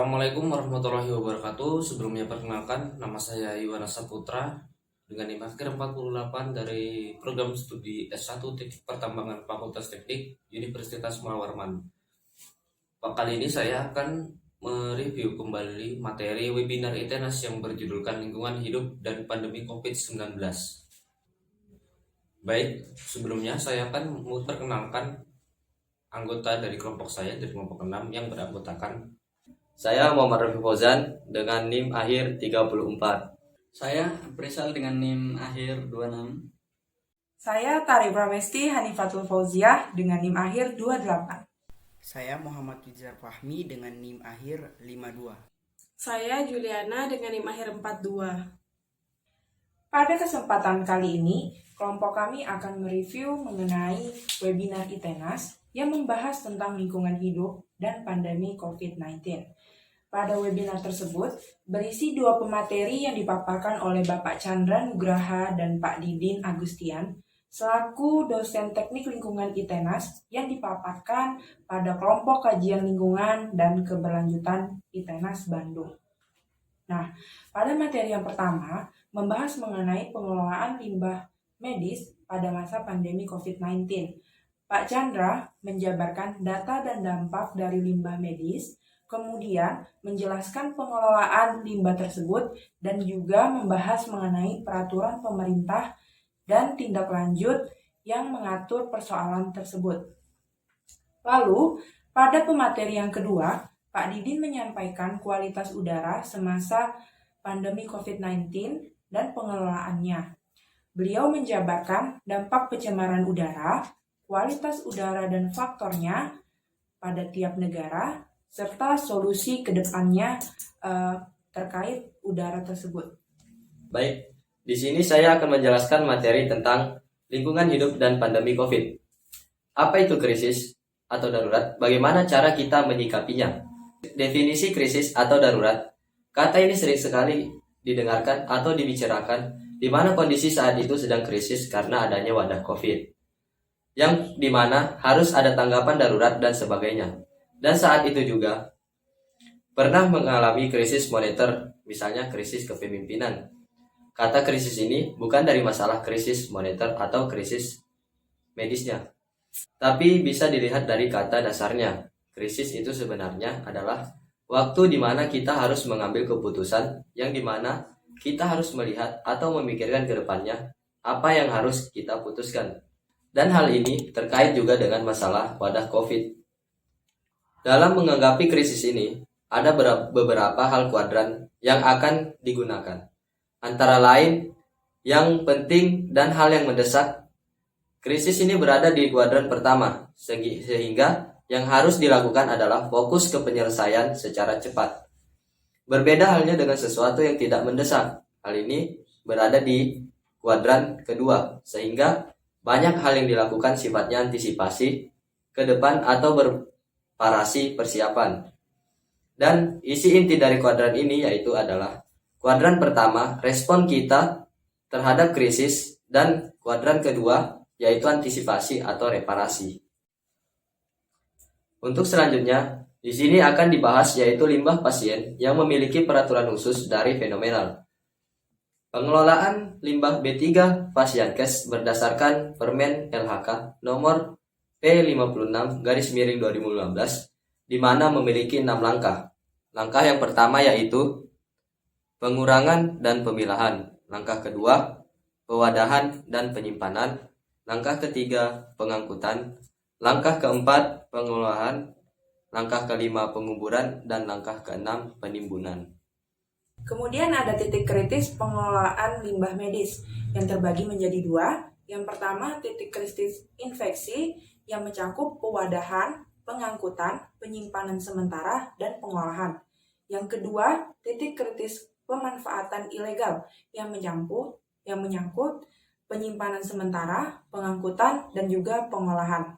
Assalamualaikum warahmatullahi wabarakatuh. Sebelumnya perkenalkan, nama saya Iwan Saputra dengan NIM akhir 48 dari program studi S1 Teknik Pertambangan Fakultas Teknik Universitas Munawarman. Kali ini saya akan mereview kembali materi webinar ITENAS yang berjudulkan Lingkungan Hidup dan Pandemi COVID-19. Baik, sebelumnya saya akan memperkenalkan anggota dari kelompok saya, dari kelompok 6 yang beranggotakan. Saya Muhammad Rafi Fauzan dengan NIM akhir 34. Saya Prisal dengan NIM akhir 26. Saya Tari Pramesti Hanifatul Fauziah dengan NIM akhir 28. Saya Muhammad Rizal Fahmi dengan NIM akhir 52. Saya Juliana dengan NIM akhir 42. Pada kesempatan kali ini, kelompok kami akan mereview mengenai webinar ITENAS yang membahas tentang lingkungan hidup dan pandemi COVID-19. Pada webinar tersebut, berisi dua pemateri yang dipaparkan oleh Bapak Chandra Nugraha dan Pak Didin Agustian, selaku dosen teknik lingkungan ITENAS yang dipaparkan pada kelompok kajian lingkungan dan keberlanjutan ITENAS Bandung. Nah, pada materi yang pertama, membahas mengenai pengelolaan limbah medis pada masa pandemi COVID-19. Pak Chandra menjabarkan data dan dampak dari limbah medis, kemudian menjelaskan pengelolaan limbah tersebut dan juga membahas mengenai peraturan pemerintah dan tindak lanjut yang mengatur persoalan tersebut. Lalu, pada pemateri yang kedua, Pak Didin menyampaikan kualitas udara semasa pandemi COVID-19 dan pengelolaannya. Beliau menjabarkan dampak pencemaran udara, kualitas udara dan faktornya pada tiap negara, serta solusi ke depannya terkait udara tersebut. Baik, di sini saya akan menjelaskan materi tentang lingkungan hidup dan pandemi COVID. Apa itu krisis atau darurat? Bagaimana cara kita menyikapinya? Definisi krisis atau darurat, kata ini sering sekali didengarkan atau dibicarakan di mana kondisi saat itu sedang krisis karena adanya wabah COVID, yang dimana harus ada tanggapan darurat dan sebagainya. Dan saat itu juga pernah mengalami krisis moneter, misalnya krisis kepemimpinan. Kata krisis ini bukan dari masalah krisis moneter atau krisis medisnya, tapi bisa dilihat dari kata dasarnya. Krisis itu sebenarnya adalah waktu di mana kita harus mengambil keputusan, yang dimana kita harus melihat atau memikirkan ke depannya apa yang harus kita putuskan. Dan hal ini terkait juga dengan masalah wadah COVID. Dalam menanggapi krisis ini, ada beberapa hal kuadran yang akan digunakan. Antara lain, yang penting dan hal yang mendesak, krisis ini berada di kuadran pertama, sehingga yang harus dilakukan adalah fokus ke penyelesaian secara cepat. Berbeda halnya dengan sesuatu yang tidak mendesak. Hal ini berada di kuadran kedua, sehingga banyak hal yang dilakukan sifatnya antisipasi ke depan atau parasi persiapan. Dan isi inti dari kuadran ini yaitu adalah kuadran pertama, respon kita terhadap krisis, dan kuadran kedua yaitu antisipasi atau reparasi. Untuk selanjutnya, di sini akan dibahas yaitu limbah pasien yang memiliki peraturan khusus dari fenomenal. Pengelolaan limbah B3 Fasiankes berdasarkan Permen LHK nomor P56/2015, di mana memiliki 6 langkah. Langkah yang pertama yaitu pengurangan dan pemilahan. Langkah kedua, pewadahan dan penyimpanan. Langkah ketiga, pengangkutan. Langkah keempat, pengolahan. Langkah kelima, penguburan. Dan langkah keenam, penimbunan. Kemudian ada titik kritis pengelolaan limbah medis yang terbagi menjadi dua. Yang pertama, titik kritis infeksi yang mencakup pewadahan, pengangkutan, penyimpanan sementara, dan pengolahan. Yang kedua, titik kritis pemanfaatan ilegal yang menyangkut penyimpanan sementara, pengangkutan, dan juga pengolahan.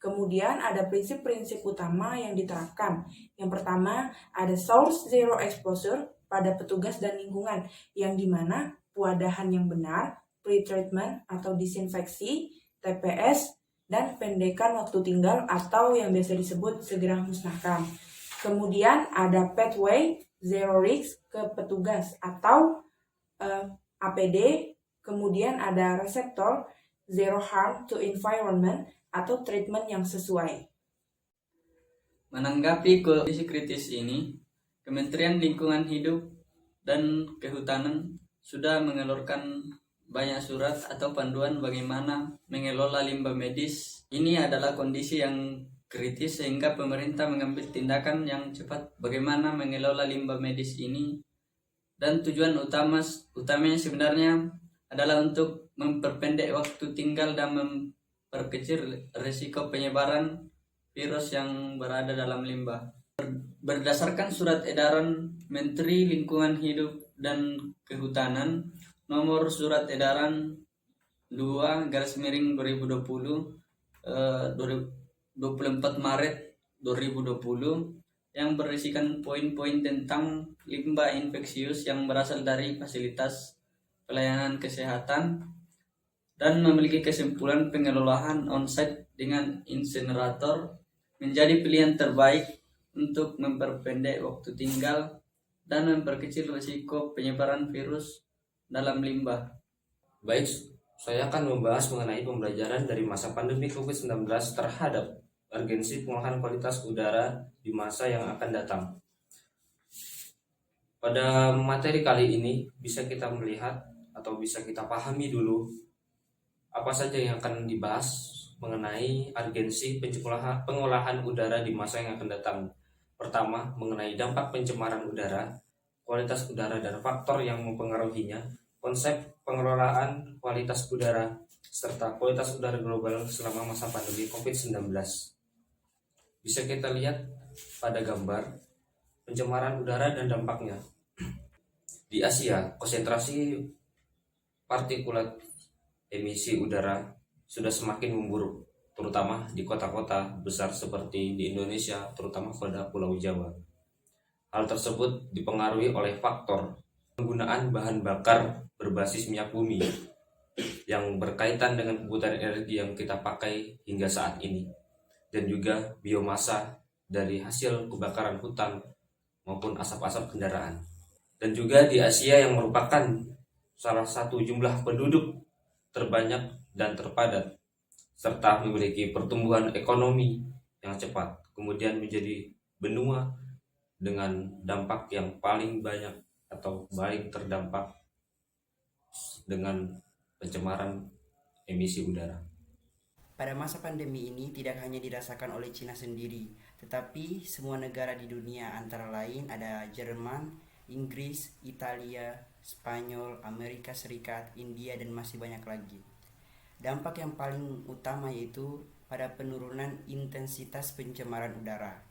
Kemudian ada prinsip-prinsip utama yang diterapkan. Yang pertama, ada source zero exposure pada petugas dan lingkungan, yang dimana pewadahan yang benar, pre-treatment atau disinfeksi, TPS, dan pendekan waktu tinggal atau yang biasa disebut segera musnahkan. Kemudian ada pathway zero risk ke petugas atau APD. Kemudian ada reseptor zero harm to environment atau treatment yang sesuai. Menanggapi kondisi kritis ini, Kementerian Lingkungan Hidup dan Kehutanan sudah mengeluarkan banyak surat atau panduan bagaimana mengelola limbah medis. Ini adalah kondisi yang kritis sehingga pemerintah mengambil tindakan yang cepat bagaimana mengelola limbah medis ini. Dan tujuan utamanya sebenarnya adalah untuk memperpendek waktu tinggal dan memperkecil risiko penyebaran virus yang berada dalam limbah. Berdasarkan surat edaran Menteri Lingkungan Hidup dan Kehutanan nomor surat edaran 2/2020 24 Maret 2020 yang berisikan poin-poin tentang limbah infeksius yang berasal dari fasilitas pelayanan kesehatan dan memiliki kesimpulan pengelolaan onsite dengan insinerator menjadi pilihan terbaik untuk memperpendek waktu tinggal dan memperkecil risiko penyebaran virus dalam limbah. Baik, saya akan membahas mengenai pembelajaran dari masa pandemi COVID-19 terhadap urgensi pengolahan kualitas udara di masa yang akan datang. Pada materi kali ini bisa kita melihat atau bisa kita pahami dulu apa saja yang akan dibahas mengenai urgensi pengolahan udara di masa yang akan datang. Pertama, mengenai dampak pencemaran udara, kualitas udara dan faktor yang mempengaruhinya, konsep pengelolaan kualitas udara, serta kualitas udara global selama masa pandemi COVID-19. Bisa kita lihat pada gambar pencemaran udara dan dampaknya. Di Asia, konsentrasi partikulat emisi udara sudah semakin memburuk, terutama di kota-kota besar seperti di Indonesia, terutama pada Pulau Jawa. Hal tersebut dipengaruhi oleh faktor penggunaan bahan bakar berbasis minyak bumi yang berkaitan dengan kebutuhan energi yang kita pakai hingga saat ini, dan juga biomasa dari hasil kebakaran hutan maupun asap-asap kendaraan. Dan juga di Asia yang merupakan salah satu jumlah penduduk terbanyak dan terpadat, serta memiliki pertumbuhan ekonomi yang cepat, kemudian menjadi benua dengan dampak yang paling banyak atau paling terdampak dengan pencemaran emisi udara. Pada masa pandemi ini tidak hanya dirasakan oleh Cina sendiri, tetapi semua negara di dunia, antara lain ada Jerman, Inggris, Italia, Spanyol, Amerika Serikat, India, dan masih banyak lagi. Dampak yang paling utama yaitu pada penurunan intensitas pencemaran udara.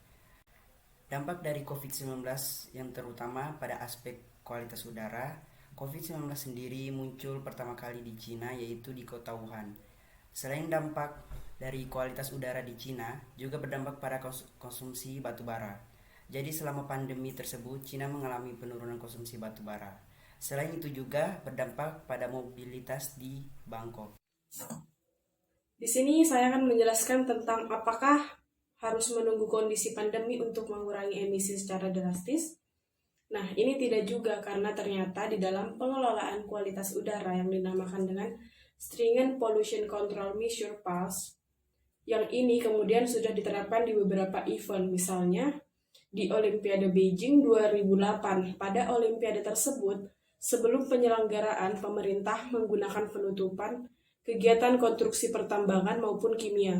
Dampak dari COVID-19 yang terutama pada aspek kualitas udara, COVID-19 sendiri muncul pertama kali di Cina yaitu di kota Wuhan. Selain dampak dari kualitas udara di Cina, juga berdampak pada konsumsi batu bara. Jadi selama pandemi tersebut, Cina mengalami penurunan konsumsi batu bara. Selain itu juga berdampak pada mobilitas di Bangkok. Di sini saya akan menjelaskan tentang apakah harus menunggu kondisi pandemi untuk mengurangi emisi secara drastis. Nah, ini tidak juga karena ternyata di dalam pengelolaan kualitas udara yang dinamakan dengan Stringent Pollution Control Measure (PALS), yang ini kemudian sudah diterapkan di beberapa event, misalnya di Olimpiade Beijing 2008. Pada Olimpiade tersebut, sebelum penyelenggaraan, pemerintah menggunakan penutupan kegiatan konstruksi pertambangan maupun kimia.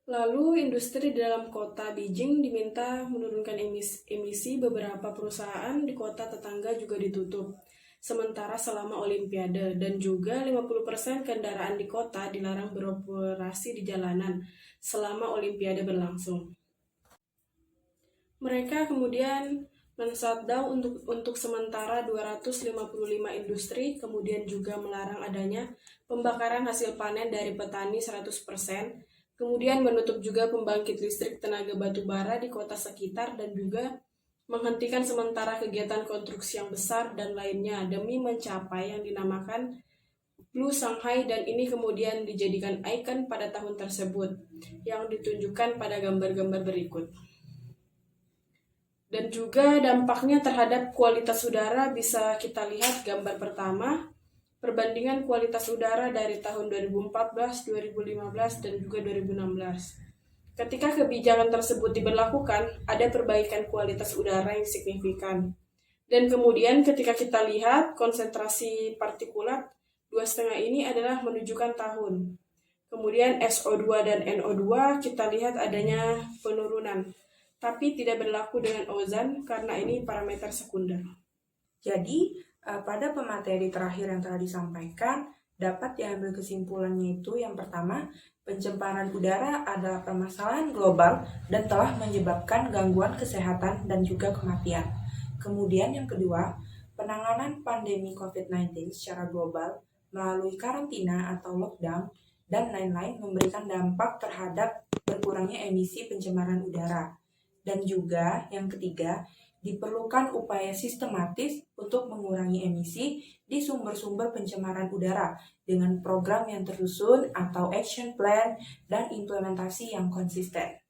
Lalu, industri di dalam kota Beijing diminta menurunkan emisi. Beberapa perusahaan di kota tetangga juga ditutup. Sementara selama Olimpiade, dan juga 50% kendaraan di kota dilarang beroperasi di jalanan selama Olimpiade berlangsung. Mereka kemudian men-shutdown untuk sementara 255 industri, kemudian juga melarang adanya pembakaran hasil panen dari petani 100%, kemudian menutup juga pembangkit listrik tenaga batu bara di kota sekitar, dan juga menghentikan sementara kegiatan konstruksi yang besar dan lainnya demi mencapai yang dinamakan Blue Shanghai, dan ini kemudian dijadikan ikon pada tahun tersebut yang ditunjukkan pada gambar-gambar berikut. Dan juga dampaknya terhadap kualitas udara bisa kita lihat gambar pertama, perbandingan kualitas udara dari tahun 2014, 2015, dan juga 2016. Ketika kebijakan tersebut diberlakukan, ada perbaikan kualitas udara yang signifikan. Dan kemudian ketika kita lihat konsentrasi partikulat 2,5 ini adalah menunjukkan tahun. Kemudian SO2 dan NO2 kita lihat adanya penurunan, tapi tidak berlaku dengan ozon karena ini parameter sekunder. Jadi, pada pemateri terakhir yang telah disampaikan, dapat diambil kesimpulannya itu yang pertama, pencemaran udara adalah permasalahan global dan telah menyebabkan gangguan kesehatan dan juga kematian. Kemudian yang kedua, penanganan pandemi COVID-19 secara global melalui karantina atau lockdown dan lain-lain memberikan dampak terhadap berkurangnya emisi pencemaran udara. Dan juga yang ketiga, diperlukan upaya sistematis untuk mengurangi emisi di sumber-sumber pencemaran udara dengan program yang tersusun atau action plan dan implementasi yang konsisten.